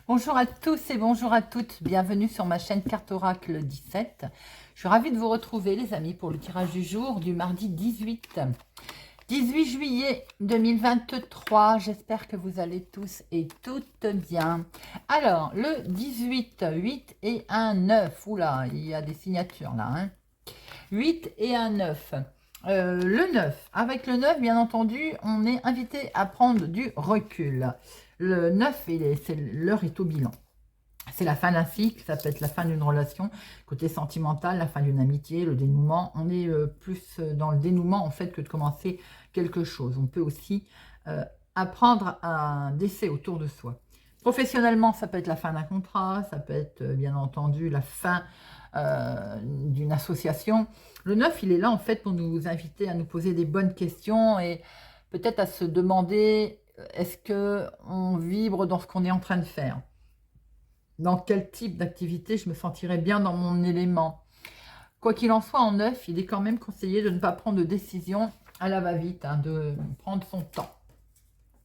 Bonjour à tous et bonjour à toutes, bienvenue sur ma chaîne Carte Oracle 17. Je suis ravie de vous retrouver les amis pour le tirage du jour du mardi 18 juillet 2023. J'espère que vous allez tous et toutes bien. Alors, le 18, 8 et un 9, oula, il y a des signatures là, hein. 8 et un 9. Le 9, avec le 9, bien entendu, on est invité à prendre du recul. Le 9, l'heure est au bilan. C'est la fin d'un cycle, ça peut être la fin d'une relation, côté sentimental, la fin d'une amitié, le dénouement. On est plus dans le dénouement en fait que de commencer quelque chose. On peut aussi apprendre un décès autour de soi. Professionnellement, ça peut être la fin d'un contrat, ça peut être bien entendu la fin d'une association. Le 9, il est là en fait pour nous inviter à nous poser des bonnes questions et peut-être à se demander est-ce qu'on vibre dans ce qu'on est en train de faire? Dans quel type d'activité je me sentirais bien dans mon élément? Quoi qu'il en soit, en 9, il est quand même conseillé de ne pas prendre de décision à la va-vite, hein, de prendre son temps.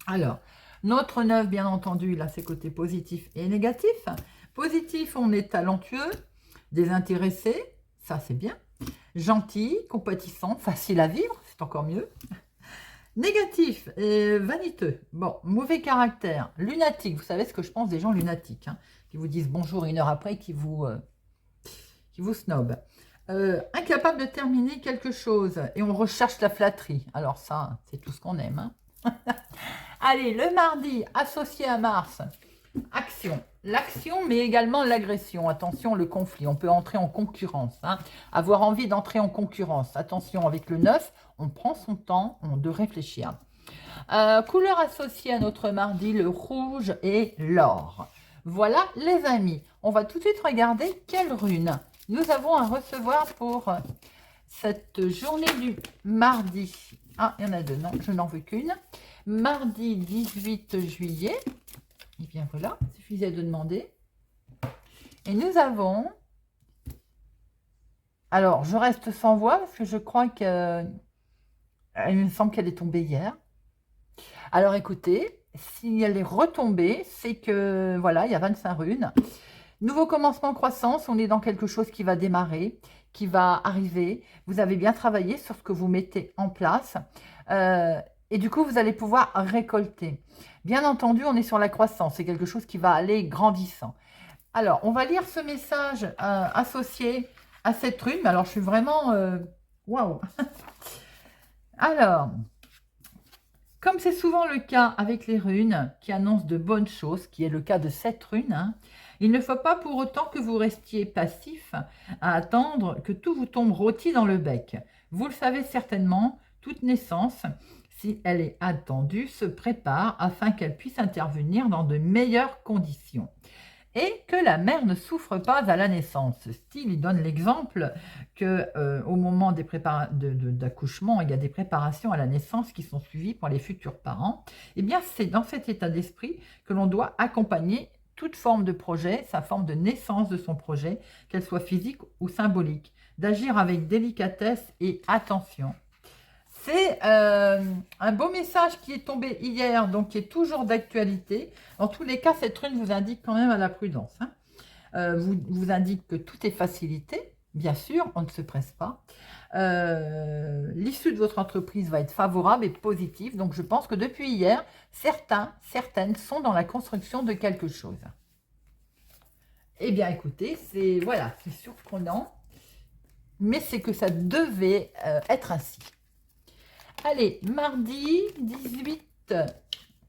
Alors, notre 9, bien entendu, il a ses côtés positifs et négatifs. Positif, on est talentueux, désintéressé, ça c'est bien. Gentil, compatissant, facile à vivre, c'est encore mieux. Négatif, vaniteux, bon, mauvais caractère, lunatique, vous savez ce que je pense des gens lunatiques, hein, qui vous disent bonjour une heure après, qui vous snobent. Incapable de terminer quelque chose, et on recherche la flatterie, alors ça, c'est tout ce qu'on aime, hein. Allez, le mardi, associé à Mars, action. L'action, mais également l'agression. Attention, le conflit. On peut entrer en concurrence. Hein. Avoir envie d'entrer en concurrence. Attention, avec le 9, on prend son temps de réfléchir. Couleur associée à notre mardi, le rouge et l'or. Voilà, les amis. On va tout de suite regarder quelle rune nous avons à recevoir pour cette journée du mardi. Ah, il y en a deux. Non, je n'en veux qu'une. Mardi 18 juillet. Et bien voilà, il suffisait de demander. Et nous avons... Alors, je reste sans voix parce que je crois que... Il me semble qu'elle est tombée hier. Alors écoutez, si elle est retombée, c'est que, voilà, il y a 25 runes. Nouveau commencement, croissance, on est dans quelque chose qui va démarrer, qui va arriver. Vous avez bien travaillé sur ce que vous mettez en place. Et du coup, vous allez pouvoir récolter. Bien entendu, on est sur la croissance. C'est quelque chose qui va aller grandissant. Alors, on va lire ce message associé à cette rune. Mais alors, je suis vraiment... Waouh. Alors, comme c'est souvent le cas avec les runes qui annoncent de bonnes choses, qui est le cas de cette rune, hein, il ne faut pas pour autant que vous restiez passif à attendre que tout vous tombe rôti dans le bec. Vous le savez certainement, toute naissance, si elle est attendue, se prépare afin qu'elle puisse intervenir dans de meilleures conditions. Et que la mère ne souffre pas à la naissance. Style, il donne l'exemple que au moment des d'accouchement, il y a des préparations à la naissance qui sont suivies par les futurs parents. Eh bien, c'est dans cet état d'esprit que l'on doit accompagner toute forme de projet, sa forme de naissance de son projet, qu'elle soit physique ou symbolique, d'agir avec délicatesse et attention. C'est un beau message qui est tombé hier, donc qui est toujours d'actualité. Dans tous les cas, cette rune vous indique quand même à la prudence, hein. Vous indique que tout est facilité, bien sûr, on ne se presse pas. L'issue de votre entreprise va être favorable et positive. Donc, je pense que depuis hier, certaines sont dans la construction de quelque chose. Eh bien, écoutez, voilà, c'est surprenant, mais c'est que ça devait être ainsi. Allez, mardi 18,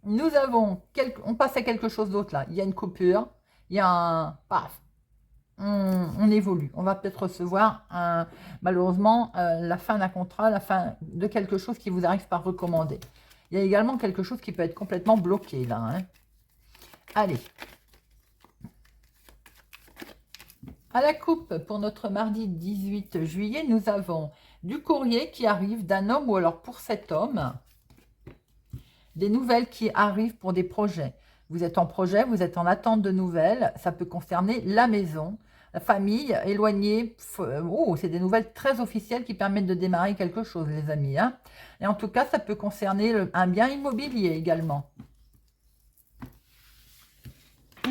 nous avons, on passe à quelque chose d'autre là. Il y a une coupure, il y a un paf, on évolue. On va peut-être recevoir, malheureusement, la fin d'un contrat, la fin de quelque chose qui vous arrive par recommandé. Il y a également quelque chose qui peut être complètement bloqué là, hein. Allez. À la coupe, pour notre mardi 18 juillet, nous avons du courrier qui arrive d'un homme ou alors pour cet homme, des nouvelles qui arrivent pour des projets. Vous êtes en projet, vous êtes en attente de nouvelles, ça peut concerner la maison, la famille, éloignée. Oh, c'est des nouvelles très officielles qui permettent de démarrer quelque chose, les amis, hein. Et en tout cas, ça peut concerner un bien immobilier également.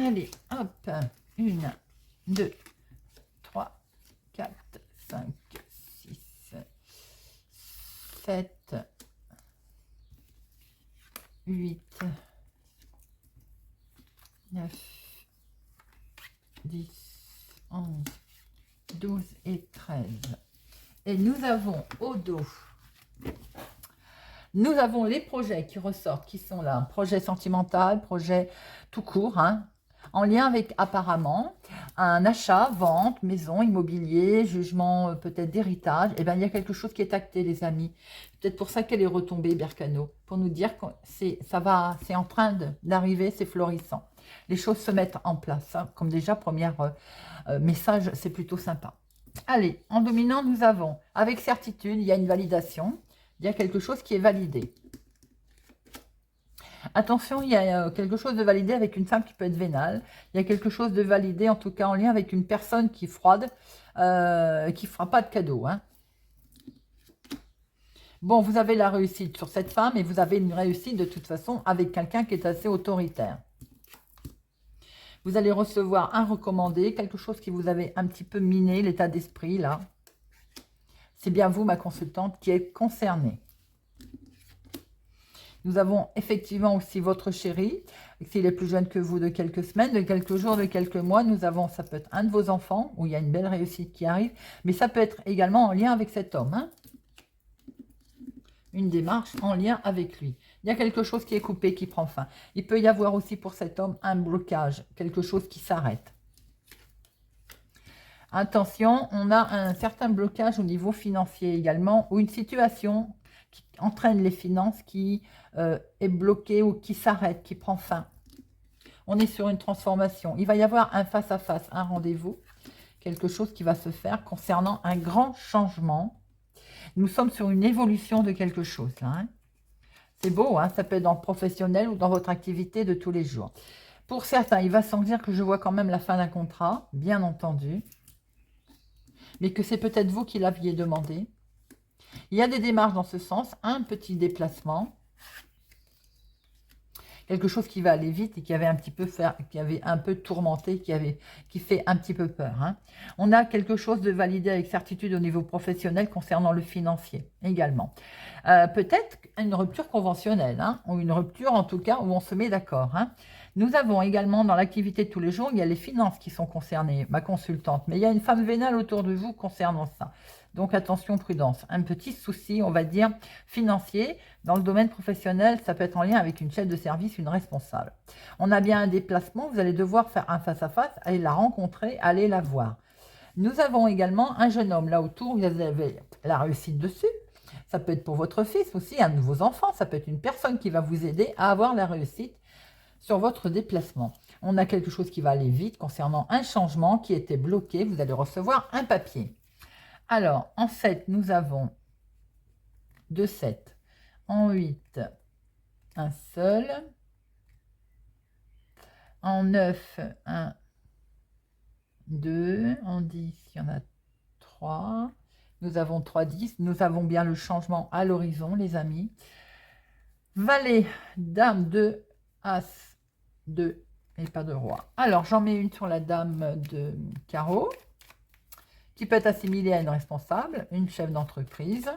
Allez, hop. 1, 2, 3, 4, 5, 6, 7, 8, 9, 10, 11, 12 et 13. Et nous avons au dos, nous avons les projets qui ressortent, qui sont là. Projet sentimental, projet tout court, hein, en lien avec apparemment un achat, vente, maison, immobilier, jugement peut-être d'héritage. Et bien, il y a quelque chose qui est acté, les amis. Peut-être pour ça qu'elle est retombée, Bercano, pour nous dire que c'est en train d'arriver, c'est florissant. Les choses se mettent en place, hein, comme déjà, premier message, c'est plutôt sympa. Allez, en dominant, nous avons, avec certitude, il y a une validation, il y a quelque chose qui est validé. Attention, il y a quelque chose de validé avec une femme qui peut être vénale. Il y a quelque chose de validé, en tout cas en lien avec une personne qui est froide, qui ne fera pas de cadeau. Hein. Bon, vous avez la réussite sur cette femme et vous avez une réussite de toute façon avec quelqu'un qui est assez autoritaire. Vous allez recevoir un recommandé, quelque chose qui vous avait un petit peu miné, l'état d'esprit là. C'est bien vous, ma consultante, qui êtes concernée. Nous avons effectivement aussi votre chéri, s'il est plus jeune que vous de quelques semaines, de quelques jours, de quelques mois. Nous avons, ça peut être un de vos enfants, où il y a une belle réussite qui arrive, mais ça peut être également en lien avec cet homme. Hein. Une démarche en lien avec lui. Il y a quelque chose qui est coupé, qui prend fin. Il peut y avoir aussi pour cet homme un blocage, quelque chose qui s'arrête. Attention, on a un certain blocage au niveau financier également, ou une situation qui entraîne les finances qui est bloquée ou qui s'arrête, qui prend fin. On est sur une transformation. Il va y avoir un face-à-face, un rendez-vous, quelque chose qui va se faire concernant un grand changement. Nous sommes sur une évolution de quelque chose là. Hein. C'est beau, hein, ça peut être dans le professionnel ou dans votre activité de tous les jours. Pour certains, il va sans dire que je vois quand même la fin d'un contrat, bien entendu. Mais que c'est peut-être vous qui l'aviez demandé. Il y a des démarches dans ce sens, un petit déplacement, quelque chose qui va aller vite et qui avait un peu tourmenté, qui fait un petit peu peur. Hein. On a quelque chose de validé avec certitude au niveau professionnel concernant le financier également. Peut-être une rupture conventionnelle, hein, ou une rupture en tout cas où on se met d'accord. Hein. Nous avons également dans l'activité de tous les jours, il y a les finances qui sont concernées, ma consultante, mais il y a une femme vénale autour de vous concernant ça. Donc attention, prudence. Un petit souci, on va dire, financier. Dans le domaine professionnel, ça peut être en lien avec une chef de service, une responsable. On a bien un déplacement, vous allez devoir faire un face-à-face, aller la rencontrer, aller la voir. Nous avons également un jeune homme là autour, vous avez la réussite dessus. Ça peut être pour votre fils aussi, un de vos enfants. Ça peut être une personne qui va vous aider à avoir la réussite sur votre déplacement. On a quelque chose qui va aller vite concernant un changement qui était bloqué. Vous allez recevoir un papier. Alors, en 7, nous avons 2 7. En 8, un seul. En 9, 1, 2. En 10, il y en a 3. Nous avons 3, 10. Nous avons bien le changement à l'horizon, les amis. Valet, dame 2, as 2 et pas de roi. Alors, j'en mets une sur la dame de carreau, qui peut être assimilée à une responsable, une chef d'entreprise,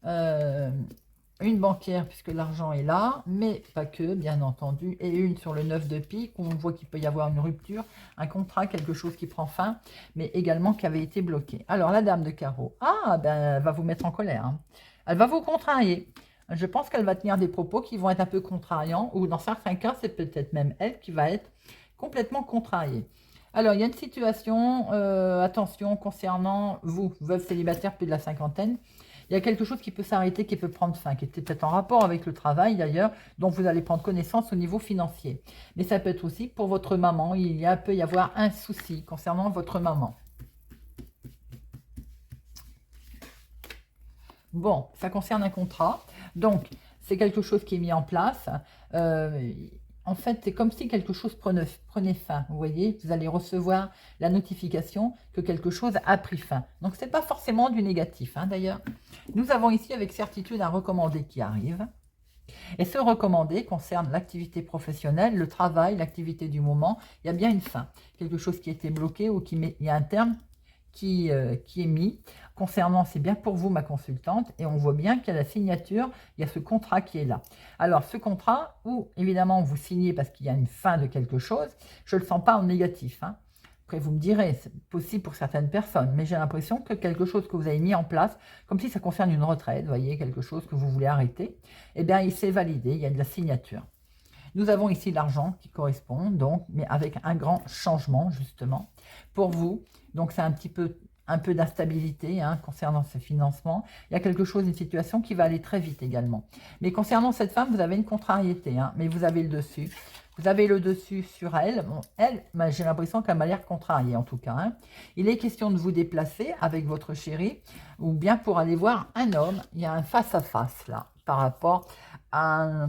une banquière, puisque l'argent est là, mais pas que, bien entendu, et une sur le 9 de pique, où on voit qu'il peut y avoir une rupture, un contrat, quelque chose qui prend fin, mais également qui avait été bloqué. Alors, la dame de carreau, elle va vous mettre en colère. Hein. Elle va vous contrarier. Je pense qu'elle va tenir des propos qui vont être un peu contrariants, ou dans certains cas, c'est peut-être même elle qui va être complètement contrariée. Alors, il y a une situation, attention, concernant vous, veuve célibataire, plus de la cinquantaine. Il y a quelque chose qui peut s'arrêter, qui peut prendre fin, qui était peut-être en rapport avec le travail d'ailleurs, dont vous allez prendre connaissance au niveau financier. Mais ça peut être aussi pour votre maman, peut y avoir un souci concernant votre maman. Bon, ça concerne un contrat, donc c'est quelque chose qui est mis en place. En fait, c'est comme si quelque chose prenait fin. Vous voyez, vous allez recevoir la notification que quelque chose a pris fin. Donc, ce n'est pas forcément du négatif, hein, d'ailleurs. Nous avons ici avec certitude un recommandé qui arrive. Et ce recommandé concerne l'activité professionnelle, le travail, l'activité du moment. Il y a bien une fin. Quelque chose qui était bloqué ou il y a un terme qui est mis. Concernant, c'est bien pour vous, ma consultante, et on voit bien qu'il y a la signature, il y a ce contrat qui est là. Alors, ce contrat, où évidemment vous signez parce qu'il y a une fin de quelque chose, je ne le sens pas en négatif. Hein. Après, vous me direz, c'est possible pour certaines personnes, mais j'ai l'impression que quelque chose que vous avez mis en place, comme si ça concerne une retraite, vous voyez, quelque chose que vous voulez arrêter, eh bien, il s'est validé, il y a de la signature. Nous avons ici l'argent qui correspond, donc, mais avec un grand changement, justement, pour vous. Donc, c'est un peu d'instabilité hein, concernant ce financement. Il y a quelque chose, une situation qui va aller très vite également. Mais concernant cette femme, vous avez une contrariété, hein, mais vous avez le dessus. Vous avez le dessus sur elle. Bon, elle, j'ai l'impression qu'elle m'a l'air contrariée en tout cas. Hein. Il est question de vous déplacer avec votre chéri ou bien pour aller voir un homme. Il y a un face-à-face là par rapport à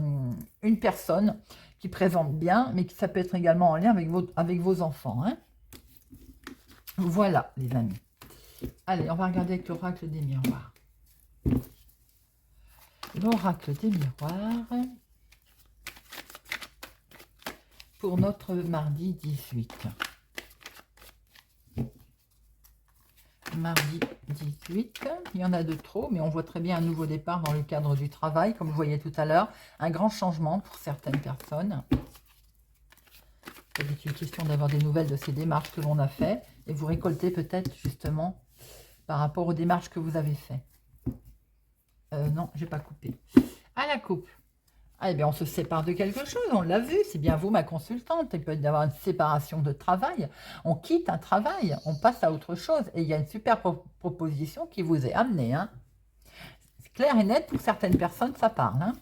une personne qui présente bien, mais qui ça peut être également en lien avec vos enfants. Hein. Voilà les amis. Allez, on va regarder avec l'oracle des miroirs. L'oracle des miroirs pour notre mardi 18. Mardi 18, il y en a de trop, mais on voit très bien un nouveau départ dans le cadre du travail, comme vous voyez tout à l'heure, un grand changement pour certaines personnes. C'est une question d'avoir des nouvelles de ces démarches que l'on a fait, et vous récoltez peut-être justement par rapport aux démarches que vous avez faites. Non, j'ai pas coupé. À la coupe. Ah, eh bien, on se sépare de quelque chose, on l'a vu, c'est bien vous, ma consultante. Il peut y avoir une séparation de travail. On quitte un travail, on passe à autre chose. Et il y a une super proposition qui vous est amenée. Hein. C'est clair et net, pour certaines personnes, ça parle. Hein.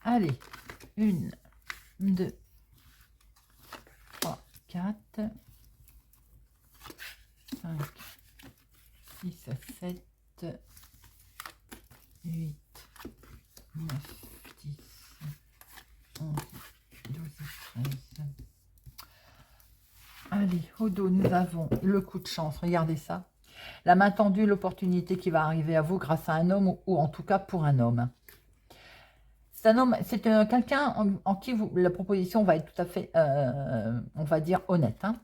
Allez, 1, 2, 3, 4, 5, 6, 7, 8. 9, 10, 11, 12, 13. Allez, au dos, nous avons le coup de chance. Regardez ça. La main tendue, l'opportunité qui va arriver à vous grâce à un homme ou en tout cas pour un homme. C'est un homme, c'est quelqu'un en qui la proposition va être tout à fait, on va dire, honnête. Hein.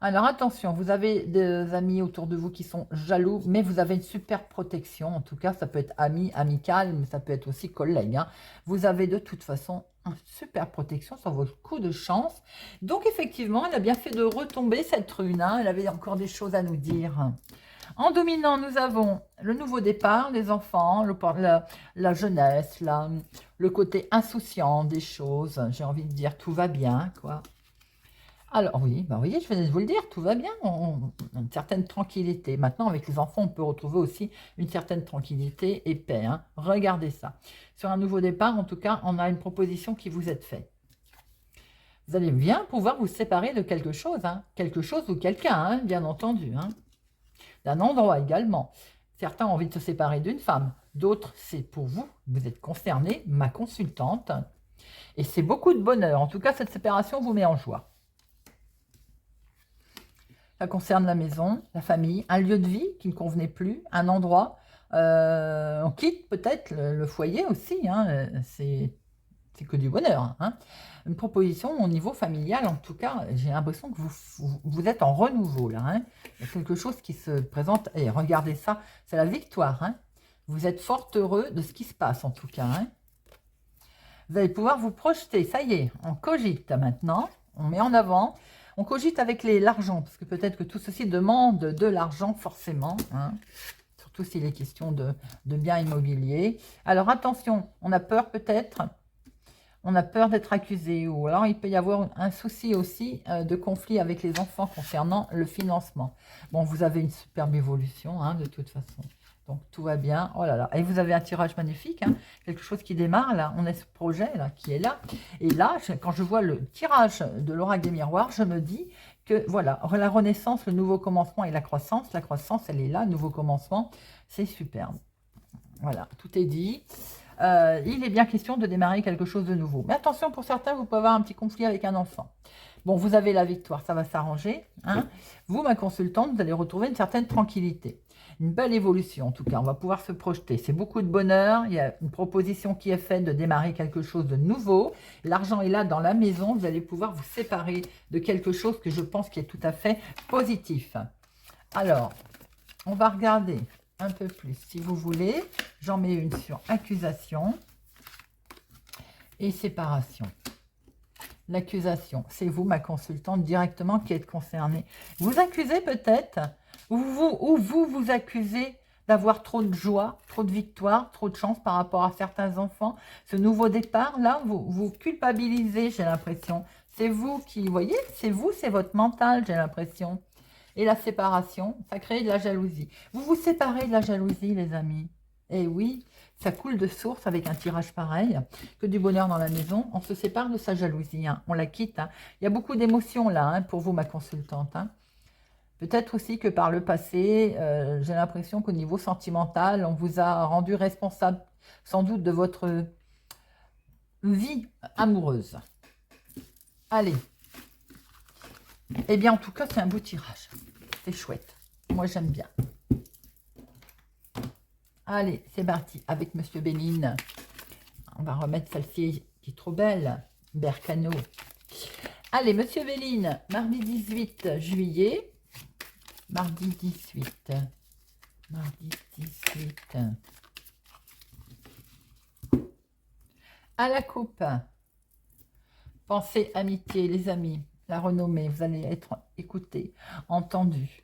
Alors attention, vous avez des amis autour de vous qui sont jaloux, mais vous avez une super protection. En tout cas, ça peut être ami, amical, mais ça peut être aussi collègue. Hein. Vous avez de toute façon une super protection sur votre coup de chance. Donc effectivement, elle a bien fait de retomber cette rune. Hein. Elle avait encore des choses à nous dire. En dominant, nous avons le nouveau départ, les enfants, la jeunesse, le côté insouciant des choses. J'ai envie de dire tout va bien, quoi. Alors oui, bah, vous voyez, je venais de vous le dire, tout va bien, on a une certaine tranquillité. Maintenant, avec les enfants, on peut retrouver aussi une certaine tranquillité et paix. Hein. Regardez ça. Sur un nouveau départ, en tout cas, on a une proposition qui vous est faite. Vous allez bien pouvoir vous séparer de quelque chose, hein. Quelque chose ou quelqu'un, hein, bien entendu. Hein. D'un endroit également. Certains ont envie de se séparer d'une femme, d'autres, c'est pour vous. Vous êtes concerné, ma consultante. Et c'est beaucoup de bonheur. En tout cas, cette séparation vous met en joie. Ça concerne la maison, la famille, un lieu de vie qui ne convenait plus, un endroit. On quitte peut-être le foyer aussi, hein, c'est que du bonheur. Hein. Une proposition au niveau familial, en tout cas, j'ai l'impression que vous êtes en renouveau là. Hein. Il y a quelque chose qui se présente, et regardez ça, c'est la victoire. Hein. Vous êtes fort heureux de ce qui se passe en tout cas. Hein. Vous allez pouvoir vous projeter, ça y est, on cogite maintenant, on met en avant. On cogite avec l'argent, parce que peut-être que tout ceci demande de l'argent forcément, hein, surtout s'il est question de biens immobiliers. Alors attention, on a peur peut-être, on a peur d'être accusé, ou alors il peut y avoir un souci aussi de conflit avec les enfants concernant le financement. Bon, vous avez une superbe évolution, hein, de toute façon. Donc tout va bien. Oh là là. Et vous avez un tirage magnifique, hein, quelque chose qui démarre là. On a ce projet là qui est là. Et là, quand je vois le tirage de l'oracle des miroirs, je me dis que voilà, la renaissance, le nouveau commencement et la croissance, elle est là, le nouveau commencement, c'est superbe. Voilà, tout est dit. Il est bien question de démarrer quelque chose de nouveau. Mais attention, pour certains, vous pouvez avoir un petit conflit avec un enfant. Bon, vous avez la victoire, ça va s'arranger. Hein. Vous, ma consultante, vous allez retrouver une certaine tranquillité. une belle évolution en tout cas, on va pouvoir se projeter. C'est beaucoup de bonheur, il y a une proposition qui est faite de démarrer quelque chose de nouveau. L'argent est là dans la maison, vous allez pouvoir vous séparer de quelque chose que je pense qui est tout à fait positif. Alors, on va regarder un peu plus si vous voulez. J'en mets une sur accusation et séparation. L'accusation, c'est vous, ma consultante, directement qui êtes concernée. Vous accusez peut-être, ou vous accusez d'avoir trop de joie, trop de victoire, trop de chance par rapport à certains enfants. Ce nouveau départ, là, vous culpabilisez, j'ai l'impression. C'est vous qui, vous voyez, c'est vous, c'est votre mental, j'ai l'impression. Et la séparation, ça crée de la jalousie. Vous vous séparez de la jalousie, les amis. Eh oui, ça coule de source avec un tirage pareil, que du bonheur dans la maison. On se sépare de sa jalousie, hein. On la quitte. Hein. Il y a beaucoup d'émotions là, hein, pour vous, ma consultante. Hein. Peut-être aussi que par le passé, j'ai l'impression qu'au niveau sentimental, on vous a rendu responsable sans doute de votre vie amoureuse. Allez. Eh bien, en tout cas, c'est un beau tirage. C'est chouette. Moi, j'aime bien. Allez, c'est parti avec Monsieur Béline. On va remettre celle-ci qui est trop belle. Bercano. Allez, Monsieur Béline, mardi 18 juillet. Mardi 18. Mardi 18. À la coupe. Pensée, amitié, les amis. La renommée, vous allez être écouté, entendu.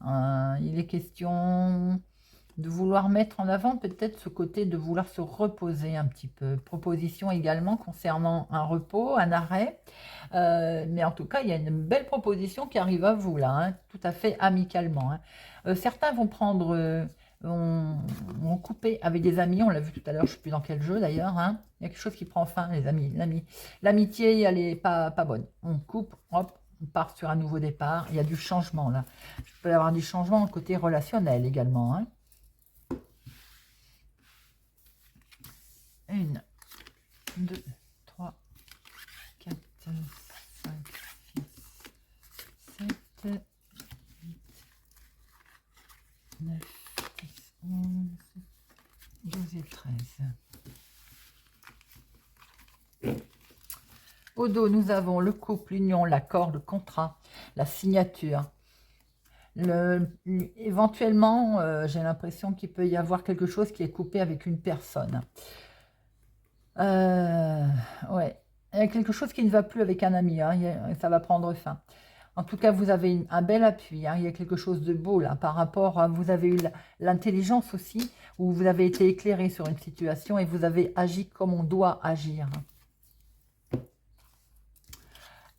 Il est question de vouloir mettre en avant peut-être ce côté de vouloir se reposer un petit peu. Proposition également concernant un repos, un arrêt. Mais en tout cas, il y a une belle proposition qui arrive à vous là, hein, tout à fait amicalement. Hein. Certains vont prendre, vont couper avec des amis, on l'a vu tout à l'heure, je ne sais plus dans quel jeu d'ailleurs. Hein. Il y a quelque chose qui prend fin, les amis. L'amitié, elle n'est pas bonne. On coupe, hop, on part sur un nouveau départ. Il y a du changement là. Je peux y avoir du changement côté relationnel également. Hein. 1, 2, 3, 4, 5, 6, 7, 8, 9, 10, 11, 12 et 13. Au dos, nous avons le couple, l'union, l'accord, le contrat, la signature. Éventuellement, j'ai l'impression qu'il peut y avoir quelque chose qui est coupé avec une personne. Ouais, il y a quelque chose qui ne va plus avec un ami, hein, ça va prendre fin. En tout cas, vous avez un bel appui, hein, il y a quelque chose de beau là, par rapport à, vous avez eu l'intelligence aussi, où vous avez été éclairé sur une situation et vous avez agi comme on doit agir.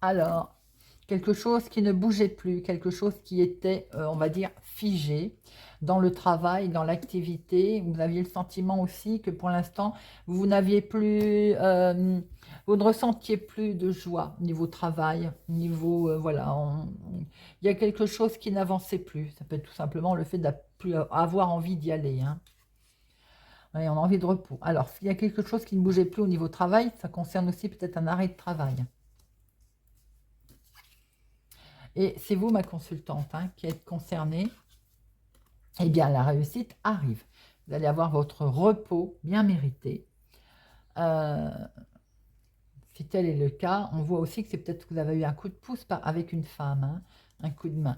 Alors, quelque chose qui ne bougeait plus, quelque chose qui était, on va dire, figé dans le travail, dans l'activité. Vous aviez le sentiment aussi que pour l'instant, vous n'aviez plus, vous ne ressentiez plus de joie au niveau travail, au niveau, voilà, il y a quelque chose qui n'avançait plus. Ça peut être tout simplement le fait de ne plus avoir envie d'y aller. Hein. Et on a envie de repos. Alors, s'il y a quelque chose qui ne bougeait plus au niveau travail, ça concerne aussi peut-être un arrêt de travail. Et c'est vous, ma consultante, hein, qui êtes concernée. Eh bien, la réussite arrive. Vous allez avoir votre repos bien mérité. Si tel est le cas, on voit aussi que c'est peut-être que vous avez eu un coup de pouce avec une femme, hein, un coup de main.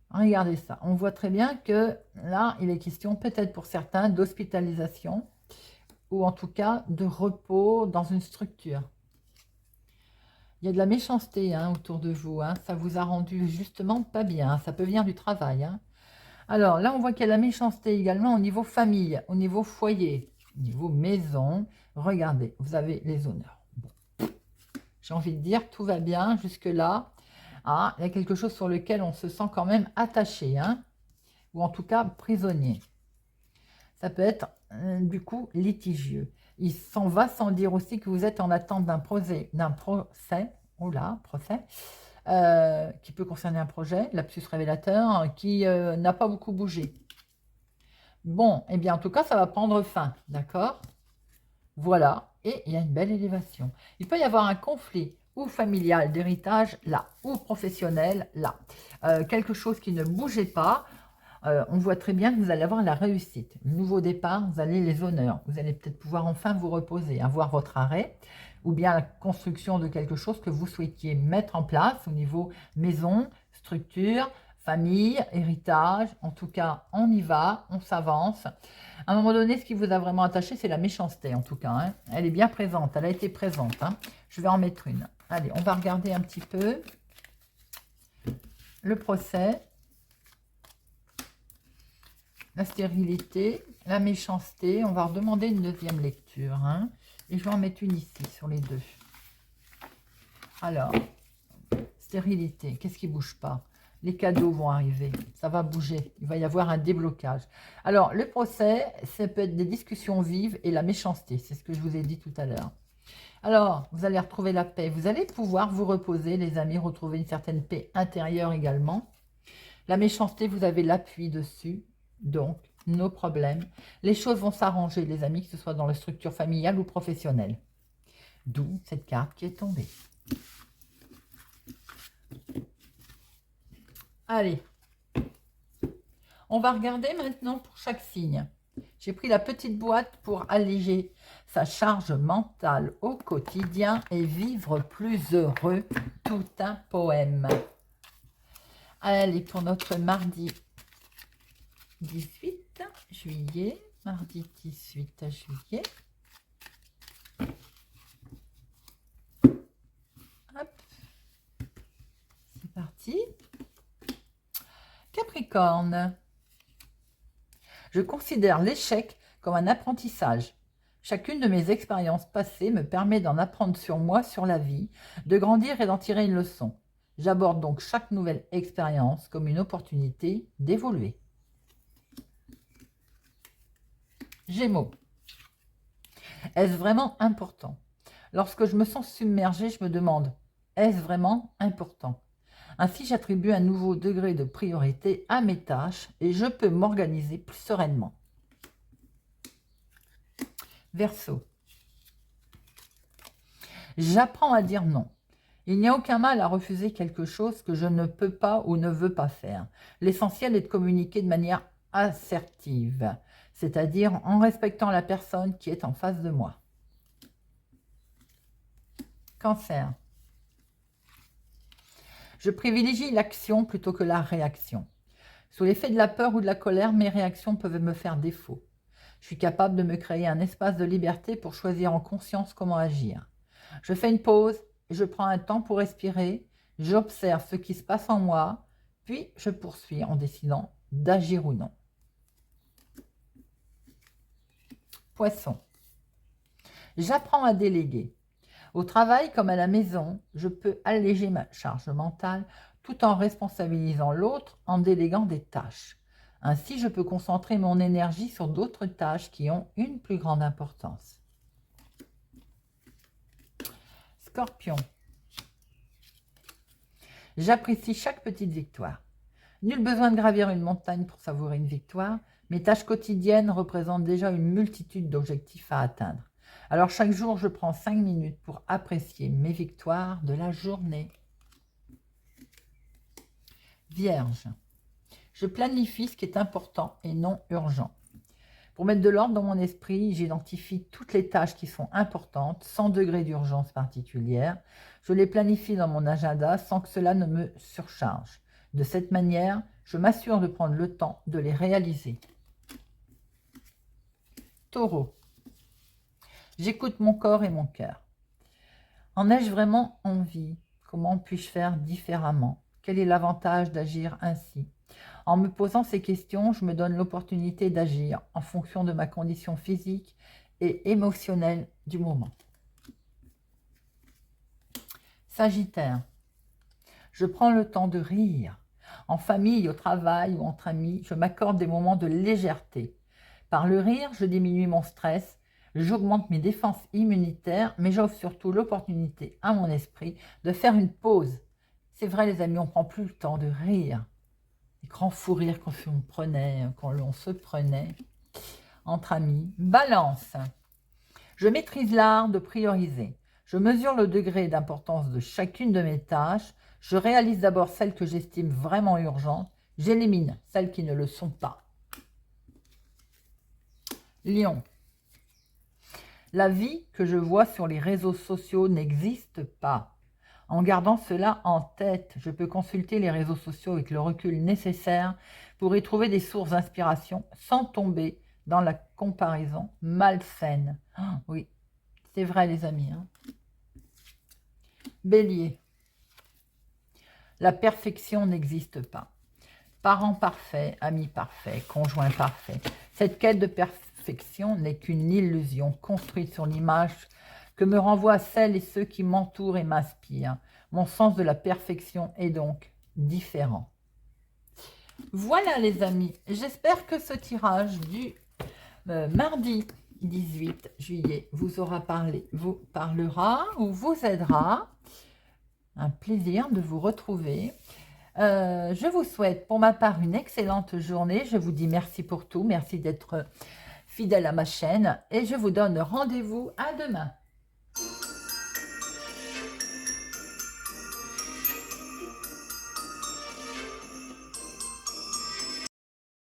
Regardez ça. On voit très bien que là, il est question peut-être pour certains d'hospitalisation ou en tout cas de repos dans une structure. Il y a de la méchanceté hein, autour de vous. Hein. Ça vous a rendu justement pas bien. Ça peut venir du travail. Hein. Alors là, on voit qu'il y a de la méchanceté également au niveau famille, au niveau foyer, au niveau maison. Regardez, vous avez les honneurs. Bon. J'ai envie de dire, tout va bien jusque-là. Ah, il y a quelque chose sur lequel on se sent quand même attaché. Hein, ou en tout cas prisonnier. Ça peut être du coup litigieux. Il s'en va sans dire aussi que vous êtes en attente d'un procès, qui peut concerner un projet, lapsus révélateur, qui n'a pas beaucoup bougé. Bon, eh bien en tout cas, ça va prendre fin, d'accord? Voilà, et il y a une belle élévation. Il peut y avoir un conflit ou familial d'héritage là, ou professionnel là. Quelque chose qui ne bougeait pas. On voit très bien que vous allez avoir la réussite. Nouveau départ, vous allez les honneurs. Vous allez peut-être pouvoir enfin vous reposer, avoir votre arrêt, ou bien la construction de quelque chose que vous souhaitiez mettre en place au niveau maison, structure, famille, héritage. En tout cas, on y va, on s'avance. À un moment donné, ce qui vous a vraiment attaché, c'est la méchanceté, en tout cas. Hein. Elle est bien présente, elle a été présente. Hein. Je vais en mettre une. Allez, on va regarder un petit peu le procès. La stérilité, la méchanceté. On va redemander une deuxième lecture. Hein, et je vais en mettre une ici, sur les deux. Alors, stérilité, qu'est-ce qui ne bouge pas? Les cadeaux vont arriver, ça va bouger. Il va y avoir un déblocage. Alors, le procès, ça peut être des discussions vives et la méchanceté. C'est ce que je vous ai dit tout à l'heure. Alors, vous allez retrouver la paix. Vous allez pouvoir vous reposer, les amis, retrouver une certaine paix intérieure également. La méchanceté, vous avez l'appui dessus. Donc, nos problèmes. Les choses vont s'arranger, les amis, que ce soit dans la structure familiale ou professionnelle. D'où cette carte qui est tombée. Allez. On va regarder maintenant pour chaque signe. J'ai pris la petite boîte pour alléger sa charge mentale au quotidien et vivre plus heureux. Tout un poème. Allez, pour notre mardi 18 juillet, mardi 18 juillet. Hop, c'est parti. Capricorne. Je considère l'échec comme un apprentissage. Chacune de mes expériences passées me permet d'en apprendre sur moi, sur la vie, de grandir et d'en tirer une leçon. J'aborde donc chaque nouvelle expérience comme une opportunité d'évoluer. Gémeaux. Est-ce vraiment important? Lorsque je me sens submergée, je me demande, est-ce vraiment important? Ainsi, j'attribue un nouveau degré de priorité à mes tâches et je peux m'organiser plus sereinement. Verseau. J'apprends à dire non. Il n'y a aucun mal à refuser quelque chose que je ne peux pas ou ne veux pas faire. L'essentiel est de communiquer de manière assertive, c'est-à-dire en respectant la personne qui est en face de moi. Cancer. Je privilégie l'action plutôt que la réaction. Sous l'effet de la peur ou de la colère, mes réactions peuvent me faire défaut. Je suis capable de me créer un espace de liberté pour choisir en conscience comment agir. Je fais une pause, et je prends un temps pour respirer, j'observe ce qui se passe en moi, puis je poursuis en décidant d'agir ou non. Poisson. J'apprends à déléguer. Au travail comme à la maison, je peux alléger ma charge mentale tout en responsabilisant l'autre en déléguant des tâches. Ainsi, je peux concentrer mon énergie sur d'autres tâches qui ont une plus grande importance. Scorpion. J'apprécie chaque petite victoire. Nul besoin de gravir une montagne pour savourer une victoire. Mes tâches quotidiennes représentent déjà une multitude d'objectifs à atteindre. Alors chaque jour, je prends 5 minutes pour apprécier mes victoires de la journée. Vierge. Je planifie ce qui est important et non urgent. Pour mettre de l'ordre dans mon esprit, j'identifie toutes les tâches qui sont importantes, sans degré d'urgence particulière. Je les planifie dans mon agenda sans que cela ne me surcharge. De cette manière, je m'assure de prendre le temps de les réaliser. Taureau. J'écoute mon corps et mon cœur. En ai-je vraiment envie? Comment puis-je faire différemment? Quel est l'avantage d'agir ainsi? En me posant ces questions, je me donne l'opportunité d'agir en fonction de ma condition physique et émotionnelle du moment. Sagittaire. Je prends le temps de rire. En famille, au travail ou entre amis, je m'accorde des moments de légèreté. Par le rire, je diminue mon stress, j'augmente mes défenses immunitaires, mais j'offre surtout l'opportunité à mon esprit de faire une pause. C'est vrai les amis, on ne prend plus le temps de rire. Les grands fous rires quand on se prenait entre amis. Balance. Je maîtrise l'art de prioriser. Je mesure le degré d'importance de chacune de mes tâches. Je réalise d'abord celles que j'estime vraiment urgentes, J'élimine celles qui ne le sont pas. Lion. La vie que je vois sur les réseaux sociaux n'existe pas. En gardant cela en tête, je peux consulter les réseaux sociaux avec le recul nécessaire pour y trouver des sources d'inspiration sans tomber dans la comparaison malsaine. Ah, oui, c'est vrai les amis. Hein. Bélier. La perfection n'existe pas. Parents parfaits, amis parfaits, conjoints parfaits. Cette quête de perfection n'est qu'une illusion construite sur l'image que me renvoient celles et ceux qui m'entourent et m'inspirent. Mon sens de la perfection est donc différent. Voilà les amis, j'espère que ce tirage du mardi 18 juillet vous parlera ou vous aidera. Un plaisir de vous retrouver. Je vous souhaite pour ma part une excellente journée. Je vous dis merci pour tout. Merci d'être fidèle à ma chaîne. Et je vous donne rendez-vous à demain.